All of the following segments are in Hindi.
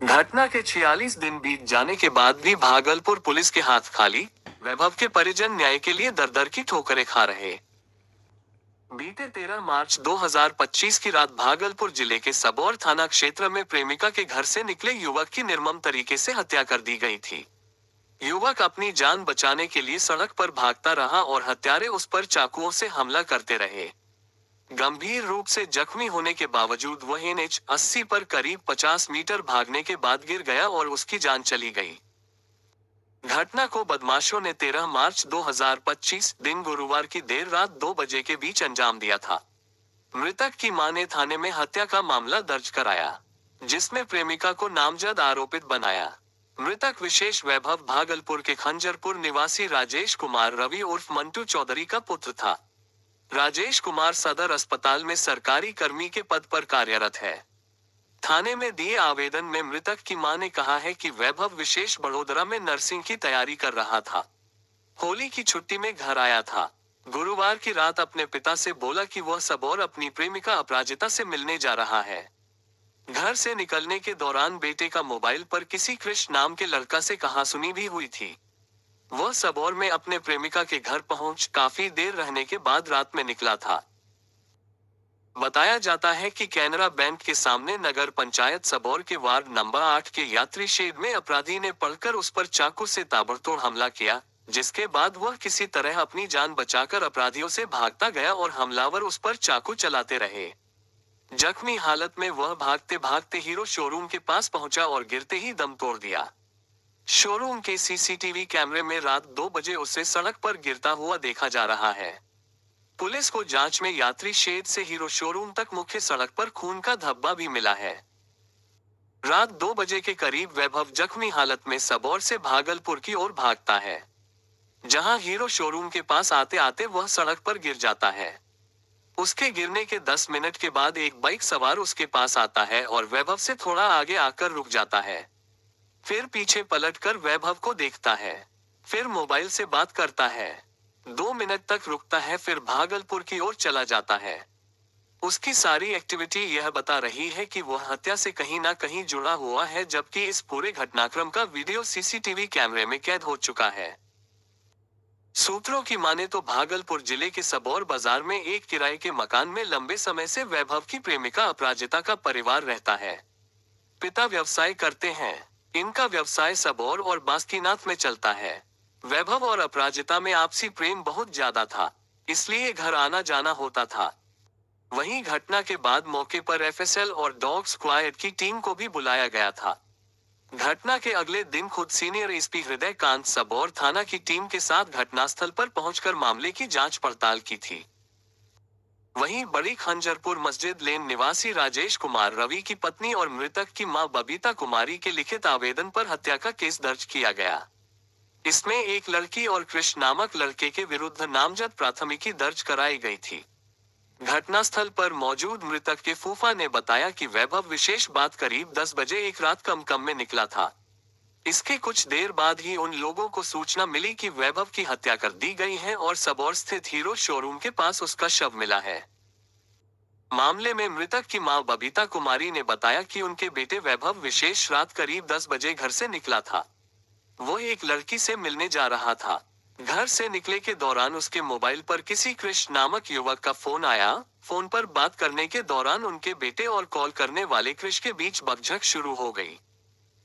घटना के 46 दिन बीत जाने के बाद भी भागलपुर पुलिस के हाथ खाली। वैभव के परिजन न्याय के लिए दर दर की ठोकरें खा रहे। बीते 13 मार्च 2025 की रात भागलपुर जिले के सबौर थाना क्षेत्र में प्रेमिका के घर से निकले युवक की निर्मम तरीके से हत्या कर दी गई थी। युवक अपनी जान बचाने के लिए सड़क पर भागता रहा और हत्यारे उस पर चाकुओं से हमला करते रहे। गंभीर रूप से जख्मी होने के बावजूद वह NH 80 पर करीब 50 मीटर भागने के बाद गिर गया और उसकी जान चली गई। घटना को बदमाशों ने 13 मार्च 2025 दिन गुरुवार की देर रात 2 बजे के बीच अंजाम दिया था। मृतक की मां ने थाने में हत्या का मामला दर्ज कराया, जिसमें प्रेमिका को नामजद आरोपित बनाया। मृतक विशेष वैभव भागलपुर के खंजरपुर निवासी राजेश कुमार रवि उर्फ मंटू चौधरी का पुत्र था। राजेश कुमार सदर अस्पताल में सरकारी कर्मी के पद पर कार्यरत है। थाने में दिए आवेदन में मृतक की मां ने कहा है कि वैभव विशेष बड़ोदरा में नर्सिंग की तैयारी कर रहा था। होली की छुट्टी में घर आया था। गुरुवार की रात अपने पिता से बोला कि वह सबौर अपनी प्रेमिका अपराजिता से मिलने जा रहा है। घर से निकलने के दौरान बेटे का मोबाइल पर किसी कृष्ण नाम के लड़का से कहासुनी भी हुई थी। वह सबौर में अपने प्रेमिका के घर पहुंच काफी देर रहने के बाद रात में निकला था। बताया जाता है कि कैनरा बैंक के सामने नगर पंचायत सबौर के वार्ड नंबर 8 के यात्री शेड में अपराधी ने पड़कर उस पर चाकू से ताबड़तोड़ हमला किया, जिसके बाद वह किसी तरह अपनी जान बचाकर अपराधियों से भागता गया और हमलावर उस पर चाकू चलाते रहे। जख्मी हालत में वह भागते भागते हीरो शोरूम के पास पहुंचा और गिरते ही दम तोड़ दिया। शोरूम के CCTV कैमरे में रात 2 बजे उसे सड़क पर गिरता हुआ देखा जा रहा है। पुलिस को जांच में यात्री शेड से हीरो शोरूम तक मुख्य सड़क पर खून का धब्बा भी मिला है। रात 2 बजे के करीब वैभव जख्मी हालत में सबौर से भागलपुर की ओर भागता है, जहां हीरो शोरूम के पास आते आते वह सड़क पर गिर जाता है। उसके गिरने के 10 मिनट के बाद एक बाइक सवार उसके पास आता है और वैभव से थोड़ा आगे आकर रुक जाता है। फिर पीछे पलटकर वैभव को देखता है। फिर मोबाइल से बात करता है। 2 मिनट तक रुकता है, फिर भागलपुर की ओर चला जाता है। उसकी सारी एक्टिविटी यह बता रही है कि वह हत्या से कहीं ना कहीं जुड़ा हुआ है, जबकि इस पूरे घटनाक्रम का वीडियो CCTV कैमरे में कैद हो चुका है। सूत्रों की माने तो भागलपुर जिले के सबौर बाजार में एक किराए के मकान में लंबे समय से वैभव की प्रेमिका अपराजिता का परिवार रहता है। पिता व्यवसाय करते हैं। इनका व्यवसाय सबौर और बासुकीनाथ में चलता है। वैभव और अपराजिता में आपसी प्रेम बहुत ज्यादा था, इसलिए घर आना जाना होता था। वहीं घटना के बाद मौके पर FSL और डॉग स्क्वाड की टीम को भी बुलाया गया था। घटना के अगले दिन खुद सीनियर SP हृदयकांत सबौर थाना की टीम के साथ घटनास्थल पर पहुंचकर मामले की जांच पड़ताल की थी। वहीं बड़ी खंजरपुर मस्जिद लेन निवासी राजेश कुमार रवि की पत्नी और मृतक की मां बबीता कुमारी के लिखित आवेदन पर हत्या का केस दर्ज किया गया। इसमें एक लड़की और कृष्ण नामक लड़के के विरुद्ध नामजद प्राथमिकी दर्ज कराई गई थी। घटनास्थल पर मौजूद मृतक के फूफा ने बताया कि वैभव विशेष बात करीब 10 बजे एक रात कम में निकला था। इसके कुछ देर बाद ही उन लोगों को सूचना मिली कि वैभव की हत्या कर दी गई है और सबौर स्थित हीरो शोरूम के पास उसका शव मिला है। मामले में मृतक की मां बबीता कुमारी ने बताया कि उनके बेटे वैभव विशेष रात करीब 10 बजे घर से निकला था। वो एक लड़की से मिलने जा रहा था। घर से निकले के दौरान उसके मोबाइल पर किसी कृष्ण नामक युवक का फोन आया। फोन पर बात करने के दौरान उनके बेटे और कॉल करने वाले कृष्ण के बीच बकझक शुरू हो गई।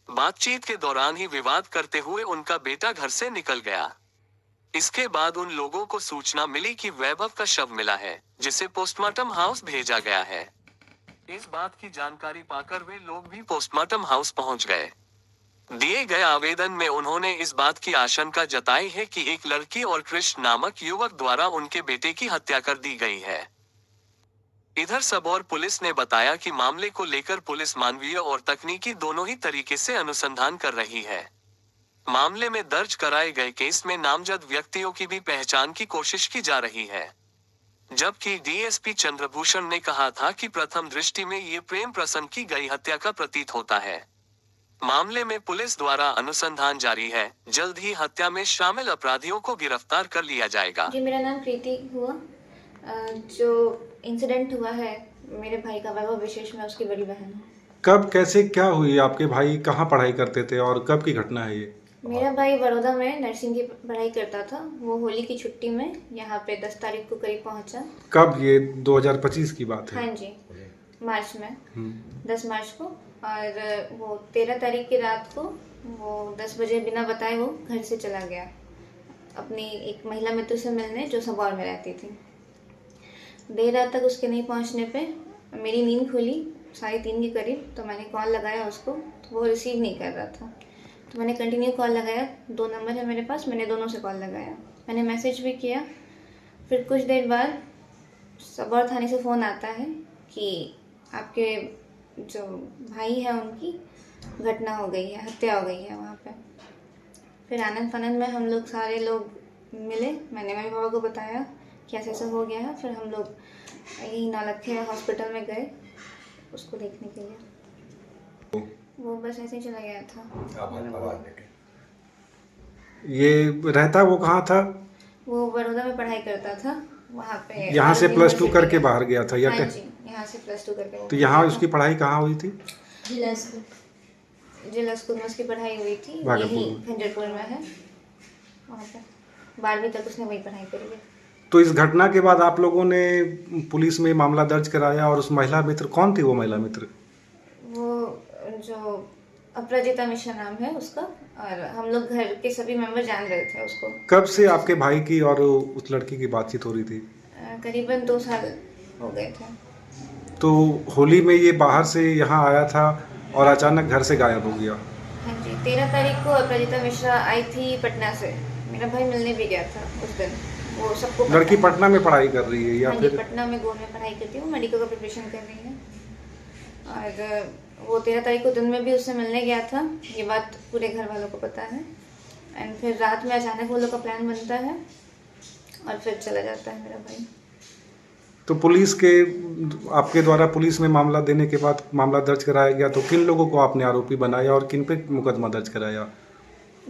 बातचीत के दौरान ही विवाद करते हुए उनका बेटा घर से निकल गया। इसके बाद उन लोगों को सूचना मिली कि वैभव का शव मिला है, जिसे पोस्टमार्टम हाउस भेजा गया है। इस बात की जानकारी पाकर वे लोग भी पोस्टमार्टम हाउस पहुंच गए। दिए गए आवेदन में उन्होंने इस बात की आशंका जताई है कि एक लड़की और कृष्ण नामक युवक द्वारा उनके बेटे की हत्या कर दी गई है। इधर सबौर पुलिस ने बताया कि मामले को लेकर पुलिस मानवीय और तकनीकी दोनों ही तरीके से अनुसंधान कर रही है। मामले में दर्ज कराए गए केस में नामजद व्यक्तियों की भी पहचान की कोशिश की जा रही है। जबकि DSP चंद्रभूषण ने कहा था कि प्रथम दृष्टि में ये प्रेम प्रसंग की गई हत्या का प्रतीत होता है। मामले में पुलिस द्वारा अनुसंधान जारी है। जल्द ही हत्या में शामिल अपराधियों को गिरफ्तार कर लिया जाएगा। जी, मेरा नाम प्रीति हुआ। जो इंसिडेंट हुआ है मेरे भाई का, वैभव विशेष, मैं उसकी बड़ी बहन हूँ। कब कैसे क्या हुई? आपके भाई कहाँ पढ़ाई करते थे और कब की घटना है ये? मेरा भाई बड़ौदा में नर्सिंग की पढ़ाई करता था। वो होली की छुट्टी में यहाँ पे 10 तारीख को करीब पहुँचा। कब? ये 2025 की बात है? हाँ जी, मार्च में, हम्म। 10 मार्च को। और वो 13 तारीख की रात को वो 10 बजे बिना बताए वो घर से चला गया अपनी एक महिला मित्र से मिलने जो सबौर में रहती थी। देर रात तक उसके नहीं पहुँचने पे मेरी नींद खुली 3:30 के करीब, तो मैंने कॉल लगाया उसको, तो वो रिसीव नहीं कर रहा था। तो मैंने कंटिन्यू कॉल लगाया, 2 नंबर है मेरे पास, मैंने दोनों से कॉल लगाया, मैंने मैसेज भी किया। फिर कुछ देर बाद सबौर थाने से फ़ोन आता है कि आपके जो भाई हैं उनकी घटना हो गई है, हत्या हो गई है वहाँ पे। फिर आनंद फानंद में हम लोग सारे लोग मिले, मैंने मम्मी पापा को बताया कि ऐसे ऐसा हो गया है। फिर हम लोग यही नौलक्खे हॉस्पिटल में गए उसको देखने के लिए। वो बस ऐसे ही चला गया था। ये रहता वो कहाँ था? वो बड़ौदा में पढ़ाई करता था, वहाँ पे यहाँ से आनंद +2 यूनिवर्सिटी करके में। बाहर गया था या हाँ क्या? जी, यहाँ से +2 करके। तो यहाँ उसकी पढ़ाई कहाँ हुई थी? जिला स्कूल में उसकी पढ़ाई हुई थी, भागलपुर यही में। खंजरपुर में है। वहाँ पे 12वीं तक उसने वही पढ़ाई करी है। तो इस घटना के बाद आप लोगों ने पुलिस में मामला दर्ज कराया और उस महिला मित्र, कौन थी वो महिला मित्र? वो जो अपराजिता मिश्रा नाम है उसका, और हम लोग घर के सभी मेंबर जान रहे थे उसको। कब से आपके भाई की और उस लड़की की बातचीत हो रही थी? करीबन 2 साल हो गए थे। तो होली में ये बाहर से यहाँ आया था और अचानक घर से गायब हो गया। हाँ जी, 13 तारीख को अपराजिता मिश्रा आई थी पटना से, मेरा भाई मिलने भी गया था उस दिन। वो सबको पता लड़की है। पटना में पढ़ाई कर रही है या हाँ जी, फिर? पटना में गोवा में पढ़ाई करती है, वो मेडिकल का प्रिपरेशन कर रही है। और वो 13 तारीख को दिन में भी उससे मिलने गया था, ये बात पूरे घर वालों को पता है। एंड फिर रात में अचानक वो लोग का प्लान बनता है और फिर चला जाता है मेरा भाई। तो पुलिस के, आपके द्वारा पुलिस में मामला देने के बाद मामला दर्ज कराया गया, तो किन लोगों को आपने आरोपी बनाया और किन पे मुकदमा दर्ज कराया?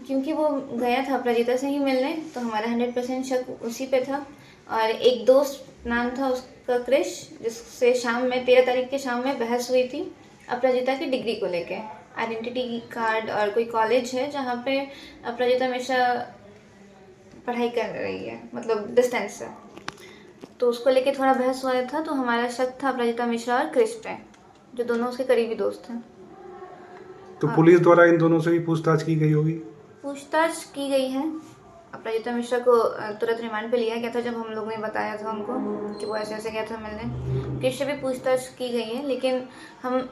क्योंकि वो गया था अपराजिता से ही मिलने, तो हमारा 100% शक उसी पे था। और एक दोस्त नाम था उसका क्रिश, जिससे शाम में 13 तारीख के शाम में बहस हुई थी अपराजिता की डिग्री को लेके। आइडेंटिटी कार्ड और कोई कॉलेज है जहाँ पे अपराजिता मिश्रा पढ़ाई कर रही है, मतलब डिस्टेंस से, तो उसको लेके थोड़ा बहस हुआ था। तो हमारा शक था अपराजिता मिश्रा और क्रिश पे, जो दोनों उसके करीबी दोस्त हैं। तो पुलिस द्वारा इन दोनों से भी पूछताछ की गई होगी? पूछताछ की गई है। अपराजिता मिश्रा को तुरंत रिमांड पे लिया गया था जब हम लोग ने बताया था उनको कि वो ऐसे ऐसे गया था मिलने। क्रिश से भी पूछताछ की गई है, लेकिन हम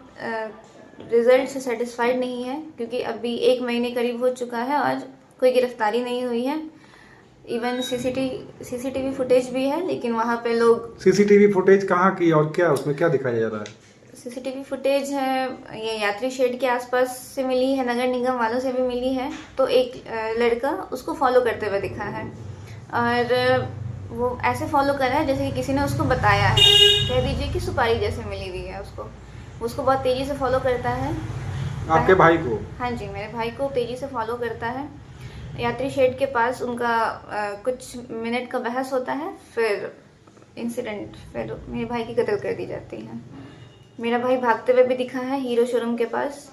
रिजल्ट से सेटिस्फाइड नहीं है, क्योंकि अभी 1 महीने करीब हो चुका है और कोई गिरफ्तारी नहीं हुई है। इवन सीसीटीवी फुटेज भी है, लेकिन वहाँ पे लोग सीसीटीवी फुटेज कहाँ की और क्या उसमें क्या दिखाया जा रहा है? सीसीटीवी फुटेज है, ये यात्री शेड के आसपास से मिली है, नगर निगम वालों से भी मिली है। तो एक लड़का उसको फॉलो करते हुए दिखा है, और वो ऐसे फॉलो कर रहा है जैसे कि किसी ने उसको बताया है, कह दीजिए कि सुपारी जैसे मिली हुई है उसको। वो उसको बहुत तेज़ी से फॉलो करता है। आपके भाई को? हाँ जी, मेरे भाई को तेज़ी से फॉलो करता है। यात्री शेड के पास उनका कुछ मिनट का बहस होता है, फिर इंसिडेंट, फिर मेरे भाई की कत्ल कर दी जाती है। मेरा भाई भागते हुए भी दिखा है हीरो शोरूम के पास,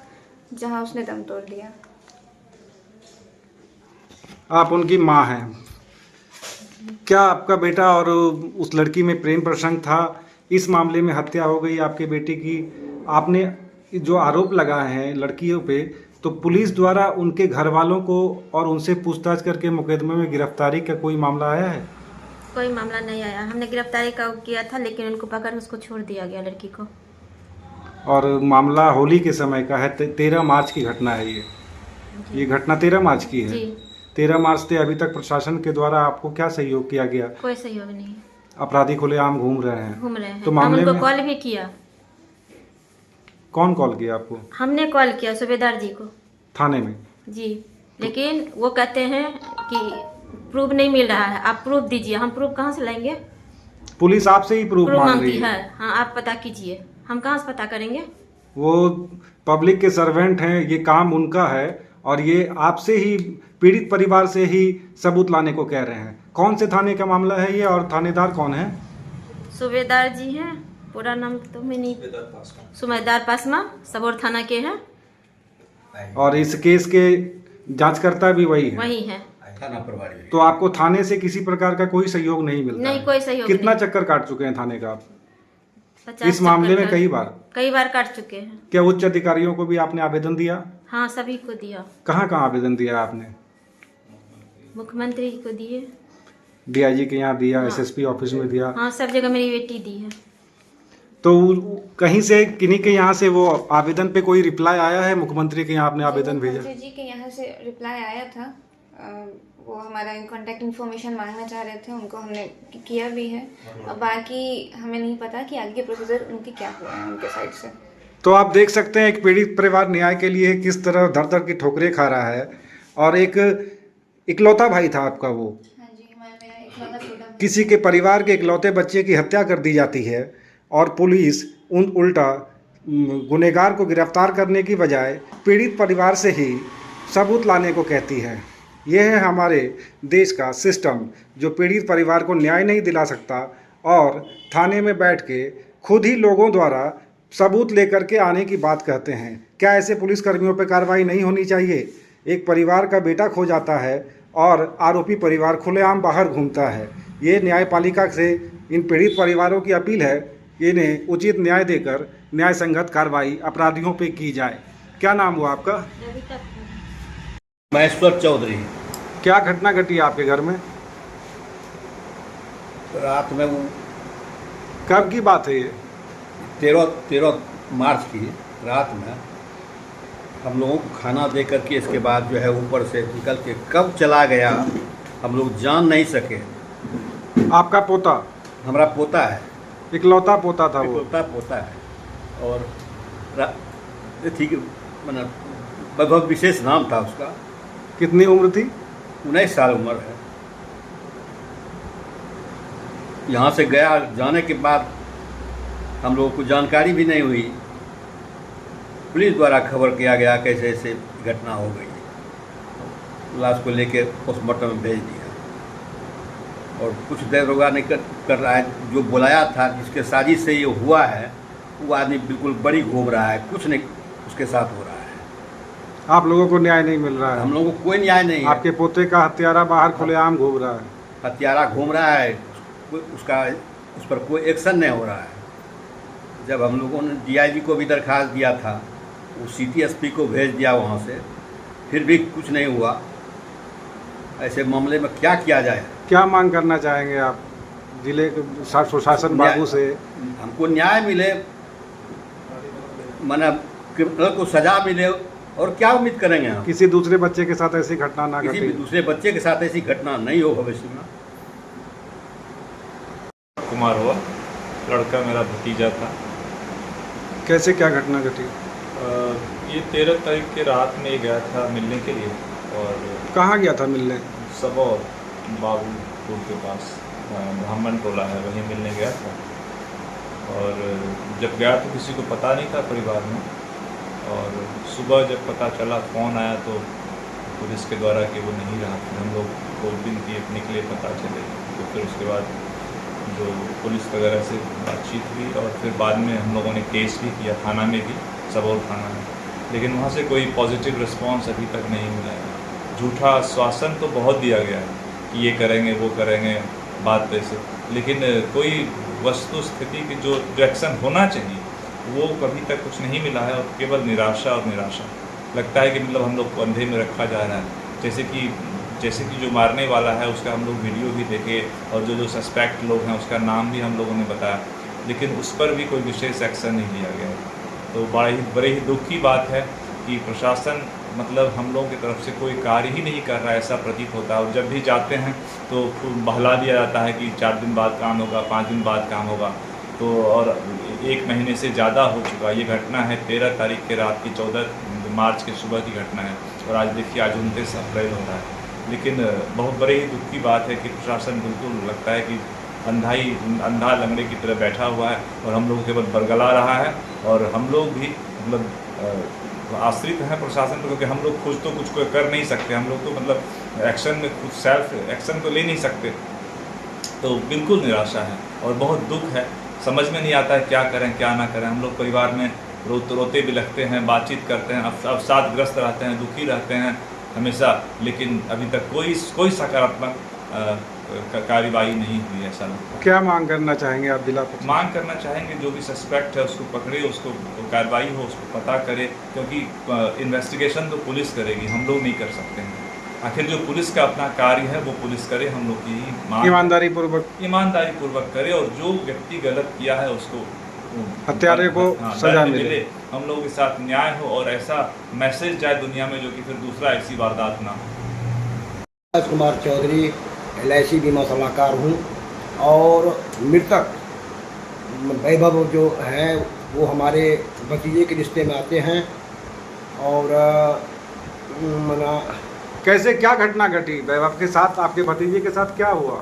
जहां उसने दम तोड़ दिया। आप उनकी माँ हैं, क्या आपका बेटा और उस लड़की में प्रेम प्रसंग था? इस मामले में हत्या हो गई आपके बेटे की। आपने जो आरोप लगाए हैं लड़कियों पे, तो पुलिस द्वारा उनके घर वालों को और उनसे पूछताछ करके मुकदमे में गिरफ्तारी का कोई मामला आया है? कोई मामला नहीं आया। हमने गिरफ्तारी का किया था, लेकिन उनको पकड़ उसको छोड़ दिया गया, लड़की को। और मामला होली के समय का है, 13 मार्च की घटना है ये घटना 13 मार्च की है। जी। 13 मार्च से अभी तक प्रशासन के द्वारा आपको क्या सहयोग किया गया? कोई सहयोग नहीं, अपराधी खुलेआम घूम रहे हैं। घूम रहे हैं। तो हम मामले उनको में कॉल भी किया। कौन कॉल किया आपको? हमने कॉल किया सूबेदार जी को थाने में? जी, लेकिन वो कहते हैं कि प्रूफ नहीं मिल रहा है, आप प्रूफ दीजिए। हम प्रूफ कहाँ से लाएंगे? पुलिस आपसे ही प्रूफ मांग मांगती रही है। है। हाँ, आप पता कीजिए। हम कहाँ से पता करेंगे? वो पब्लिक के सर्वेंट हैं, ये काम उनका है, और ये आपसे ही, पीड़ित परिवार से ही सबूत लाने को कह रहे हैं। कौन से थाने का मामला है ये और थानेदार कौन है? सूबेदार जी हैं, पूरा नाम तो मैं नहीं, सुमेदार पासमा, सबौर थाना के हैं। और इस केस के जांचकर्ता भी वही है? वही है। थाना प्रभारी। तो आपको थाने से किसी प्रकार का कोई सहयोग नहीं मिलता? नहीं, कोई सहयोग कितना नहीं। चक्कर काट चुके हैं थाने का आप 50 इस मामले में? चक्कर कई बार काट चुके हैं। क्या उच्च अधिकारियों को भी आपने आवेदन दिया? हाँ, सभी को दिया। कहाँ कहाँ आवेदन दिया आपने? मुख्यमंत्री को दिए, डीआईजी के यहाँ दिया, हाँ। एसएसपी ऑफिस में दिया? हाँ, सब जगह मेरी बेटी दी है। तो कहीं से किन्हीं के यहाँ से वो आवेदन पे कोई रिप्लाई आया है? मुख्यमंत्री के यहाँ आपने आवेदन भेजा? मुख्यमंत्री जी के यहाँ से रिप्लाई आया था। वो हमारा कॉन्टैक्ट इन्फॉर्मेशन मांगना चाह रहे थे, उनको हमने किया भी है। अब बाकी हमें नहीं पता कि आगे के प्रोसीजर उनके क्या हुआ है उनके साइड से। तो आप देख सकते हैं एक पीड़ित परिवार न्याय के लिए किस तरह दर दर की ठोकरें खा रहा है। और एक इकलौता भाई था आपका, वो हाँ जी, मेरा इकलौता छोटा भाई। किसी के परिवार के इकलौते बच्चे की हत्या कर दी जाती है और पुलिस उल्टा गुनहगार को गिरफ्तार करने की बजाय पीड़ित परिवार से ही सबूत लाने को कहती है। यह है हमारे देश का सिस्टम, जो पीड़ित परिवार को न्याय नहीं दिला सकता और थाने में बैठ के खुद ही लोगों द्वारा सबूत लेकर के आने की बात कहते हैं। क्या ऐसे पुलिसकर्मियों पर कार्रवाई नहीं होनी चाहिए? एक परिवार का बेटा खो जाता है और आरोपी परिवार खुलेआम बाहर घूमता है। ये न्यायपालिका से इन पीड़ित परिवारों की अपील है, इन्हें उचित न्याय देकर न्याय संगत कार्रवाई अपराधियों पे की जाए। क्या नाम हुआ आपका? महेश्वर चौधरी। क्या घटना घटी आपके घर में? रात में वो कब की बात है ये? 13 मार्च की रात में हम लोगों को खाना दे करके इसके बाद जो है ऊपर से निकल के कब चला गया हम लोग जान नहीं सके। आपका पोता? हमारा पोता है, इकलौता पोता था वो? पोता है। और ठीक मैंने वैभव विशेष नाम था उसका। कितनी उम्र थी? 19 साल उम्र है। यहाँ से गया, जाने के बाद हम लोगों को जानकारी भी नहीं हुई। पुलिस द्वारा खबर किया गया कैसे ऐसे घटना हो गई। लाश को लेकर पोस्टमार्टम में भेज दिया और कुछ दरोगा नहीं कर रहा है। जो बुलाया था, जिसके साजिश से ये हुआ है, वो आदमी बिल्कुल बड़ी घूम रहा है, कुछ नहीं उसके साथ हो रहा है। आप लोगों को न्याय नहीं मिल रहा है? हम लोगों को कोई न्याय नहीं है। आपके पोते का हत्यारा बाहर खुलेआम घूम रहा है? हत्यारा घूम रहा है, उसका उस पर कोई एक्शन नहीं हो रहा है। जब हम लोगों ने डीआईजी को भी दरखास्त दिया था, वो सिटी एसपी को भेज दिया वहाँ से, फिर भी कुछ नहीं हुआ। ऐसे मामले में क्या किया जाए? क्या मांग करना चाहेंगे आप जिले के सुशासन बाबू से? हमको न्याय मिले, माना क्रिमिनल को सजा मिले, और क्या उम्मीद करेंगे हम? किसी दूसरे बच्चे के साथ ऐसी घटना ना किसी घटे। भी दूसरे बच्चे के साथ ऐसी घटना नहीं हो भविष्य में। कुमार हुआ, लड़का मेरा भतीजा था। कैसे क्या घटना घटी? ये 13 तारीख के रात में गया था मिलने के लिए, और कहाँ गया था मिलने? सबौर बाबूपुर के पास ब्राह्मण टोला है, वहीं मिलने गया था। और जब गया तो किसी को पता नहीं था परिवार में, और सुबह जब पता चला, फ़ोन आया तो पुलिस के द्वारा कि वो नहीं रहा। हम लोग खोजबीन किए, अपने के लिए पता चले, तो फिर उसके बाद जो पुलिस वगैरह से बातचीत हुई, और फिर बाद में हम लोगों ने केस भी किया थाना में भी, सबौर थाना में। लेकिन वहाँ से कोई पॉजिटिव रिस्पांस अभी तक नहीं मिला है। झूठा आश्वासन तो बहुत दिया गया है कि ये करेंगे वो करेंगे, बात ऐसे, लेकिन कोई वस्तु स्थिति की जो एक्शन होना चाहिए वो कभी तक कुछ नहीं मिला है। और केवल निराशा और निराशा लगता है कि मतलब हम लोग को अंधे में रखा जा रहा है। जैसे कि जो मारने वाला है उसका हम लोग वीडियो भी देखे, और जो सस्पेक्ट लोग हैं उसका नाम भी हम लोगों ने बताया, लेकिन उस पर भी कोई विशेष एक्शन नहीं लिया गया। तो बड़े ही दुख की बात है कि प्रशासन मतलब हम लोगों की तरफ से कोई कार्य ही नहीं कर रहा है, ऐसा प्रतीत होता है। और जब भी जाते हैं तो बहला दिया जाता है कि 4 दिन बाद काम होगा, 5 दिन बाद काम होगा। तो और 1 महीने से ज़्यादा हो चुका। ये घटना है 13 तारीख के रात की, 14 मार्च के सुबह की घटना है, और आज देखिए आज 29 अप्रैल हो रहा है। लेकिन बहुत बड़े ही दुख की बात है कि प्रशासन बिल्कुल लगता है कि अंधा लंगड़े की तरह बैठा हुआ है, और हम लोग केवल बरगला रहा है। और हम लोग भी मतलब आश्रित हैं प्रशासन पर, क्योंकि हम लोग खुद तो कुछ कर नहीं सकते। हम लोग तो मतलब एक्शन में खुद सेल्फ एक्शन तो ले नहीं सकते। तो बिल्कुल निराशा है और बहुत दुख है समझ में नहीं आता है क्या करें क्या ना करें। हम लोग परिवार में रोते भी लगते हैं, बातचीत करते हैं, अवसादग्रस्त रहते हैं, दुखी रहते हैं हमेशा, लेकिन अभी तक कोई सकारात्मक कार्रवाई नहीं हुई, ऐसा लगता है। क्या मांग करना चाहेंगे आप जिला प्रशासन? मांग करना चाहेंगे जो भी सस्पेक्ट है उसको पकड़े, उसको कार्रवाई हो, उसको पता करे, क्योंकि इन्वेस्टिगेशन तो पुलिस करेगी, हम लोग नहीं कर सकते हैं। आखिर जो पुलिस का अपना कार्य है वो पुलिस करे, हम लोग की मांग ईमानदारी पूर्वक करे, और जो व्यक्ति गलत किया है उसको हत्यारे को सजा मिले, हम लोगों के साथ न्याय हो और ऐसा मैसेज जाए दुनिया में जो कि फिर दूसरा ऐसी वारदात ना हो। कुमार चौधरी LIC बीमा सलाहकार हूँ, और मृतक वैभव जो है वो हमारे भतीजे के रिश्ते में आते हैं। और मना कैसे क्या घटना घटी वैभव के साथ, आपके भतीजे के साथ क्या हुआ?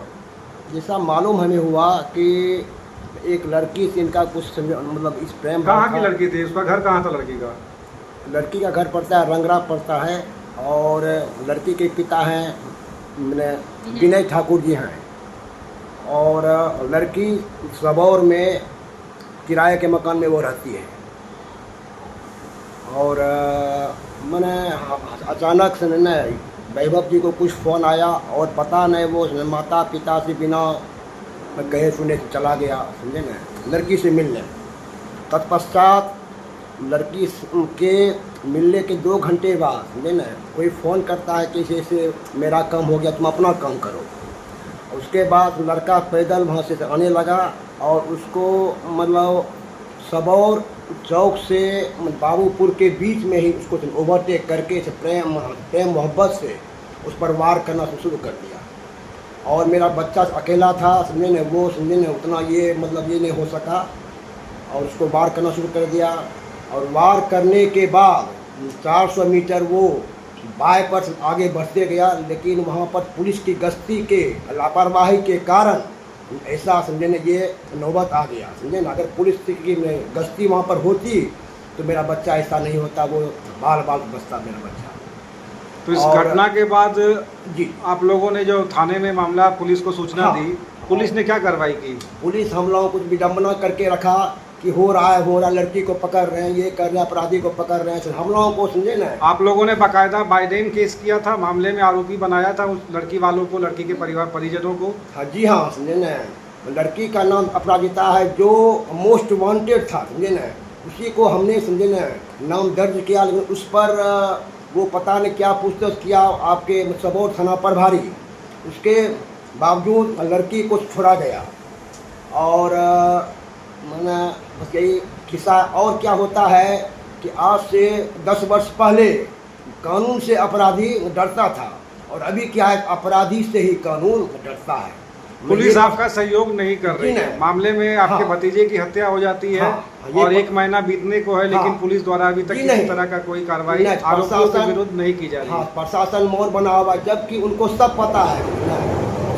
जैसा मालूम हमें हुआ कि एक लड़की से इनका कुछ मतलब इस प्रेम। कहाँ की लड़की थी? उसका घर कहाँ था लड़की का? लड़की का घर पड़ता है रंगरा पड़ता है, और लड़की के पिता हैं विनय ठाकुर जी हैं, और लड़की सबौर में किराए के मकान में वो रहती है। और मैंने अचानक से न वैभव जी को कुछ फ़ोन आया, और पता नहीं वो माता पिता से बिना कहे सुने से चला गया, समझे न, लड़की से मिलने। तत्पश्चात लड़की के मिलने के 2 घंटे बाद, समझे न, कोई फ़ोन करता है कि जैसे मेरा काम हो गया, तुम अपना काम करो। उसके बाद लड़का पैदल वहाँ से आने लगा, और उसको मतलब सबौर चौक से बाबूपुर के बीच में ही उसको ओवरटेक करके प्रेम मोहब्बत से उस पर वार करना शुरू कर दिया। और मेरा बच्चा अकेला था, समझे न, वो समझे न उतना ये मतलब ये नहीं हो सका, और उसको वार करना शुरू कर दिया। और वार करने के बाद 400 मीटर वो बाएं पर आगे बढ़ते गया, लेकिन वहाँ पर पुलिस की गश्ती के लापरवाही के कारण ऐसा समझे न ये नौबत आ गया, समझे ना। अगर पुलिस की गश्ती वहाँ पर होती तो मेरा बच्चा ऐसा नहीं होता, वो बाल बचता मेरा बच्चा। तो इस घटना के बाद जी आप लोगों ने जो थाने में मामला पुलिस को सूचना दी, पुलिस ने क्या कार्रवाई की? पुलिस हम लोगों को विडम्बना करके रखा कि हो रहा है, लड़की को पकड़ रहे हैं, ये कर रहे हैं, अपराधी को पकड़ रहे हैं। हम लोगों को समझे ना, आप लोगों ने बाकायदा बाइडेन केस किया था, मामले में आरोपी बनाया था उस लड़की वालों को, लड़की के परिजनों को? हाँ जी हाँ, समझे ना। लड़की का नाम अपराजिता है, जो मोस्ट वांटेड था, समझे ना, उसी को हमने समझे ना नाम दर्ज किया, लेकिन उस पर वो पता नहीं क्या पूछताछ किया आपके सबौर थाना प्रभारी, उसके बावजूद लड़की को छोड़ा गया। और मैंने बस यही किस्सा। और क्या होता है कि आज से 10 वर्ष पहले कानून से अपराधी डरता था, और अभी क्या है, अपराधी से ही कानून डरता है। पुलिस आपका सहयोग नहीं कर रही है मामले में, आपके भतीजे की हत्या हो जाती है और 1 महीना बीतने को है, लेकिन पुलिस द्वारा अभी तक किसी तरह का कोई कार्रवाई आरोपियों के विरुद्ध नहीं की जा रही है। प्रशासन मौन बना हुआ, जबकि उनको सब पता है,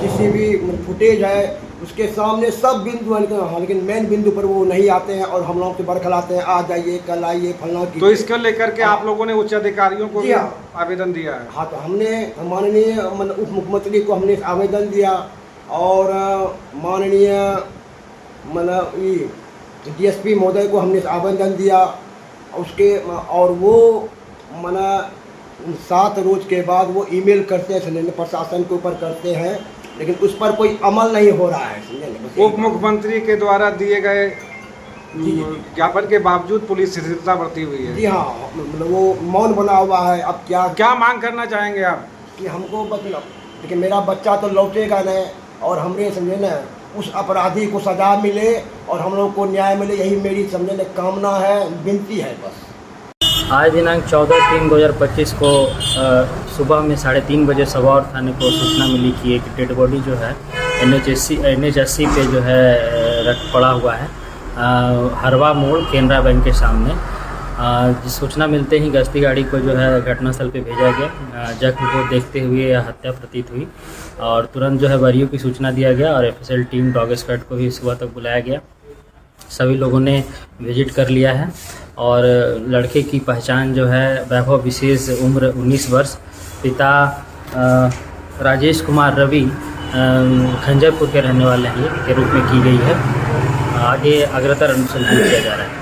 किसी भी फुटेज है उसके सामने सब बिंदु है, लेकिन मेन बिंदु पर वो नहीं आते हैं, और हम लोग से बरखलाते हैं, आ जाइए, कल आइए, फलना की। तो इसको लेकर के आप लोगों ने उच्च अधिकारियों को भी आवेदन दिया है? हाँ, तो हमने माननीय उप मुख्यमंत्री को हमने आवेदन दिया, और माननीय DSP महोदय को हमने आवेदन दिया। उसके और वो 7 रोज के बाद वो ईमेल करते हैं, प्रशासन के ऊपर करते हैं, लेकिन उस पर कोई अमल नहीं हो रहा है। उप मुख्यमंत्री के द्वारा दिए गए ज्ञापन के बावजूद पुलिस शिथिलता बरती हुई है। जी हाँ, मतलब वो मौन बना हुआ है। अब क्या मांग करना चाहेंगे आप? कि हमको मतलब, लेकिन मेरा बच्चा तो लौटेगा नहीं, और हमने समझे ना उस अपराधी को सजा मिले और हम लोग को न्याय मिले, यही मेरी समझे ना कामना है, विनती है बस। आज दिनांक 14/3/2025 को सुबह में 3:30 बजे सबौर थाने को सूचना मिली कि एक डेड बॉडी जो है NH80 पे जो है रख पड़ा हुआ है, हरवा मोड़ केनरा बैंक के सामने। जिस सूचना मिलते ही गश्ती गाड़ी को जो है घटनास्थल पे भेजा गया। जख्म को देखते हुए हत्या प्रतीत हुई, और तुरंत जो है वरियों की सूचना दिया गया, और FSL टीम डॉग स्क्वाड को भी सुबह तक बुलाया गया। सभी लोगों ने विजिट कर लिया है, और लड़के की पहचान जो है वैभव विशेष, उम्र 19 वर्ष, पिता राजेश कुमार रवि खंजरपुर के रहने वाले हैं के रूप में की गई है। आगे अग्रतर अनुसंधान किया जा रहा है।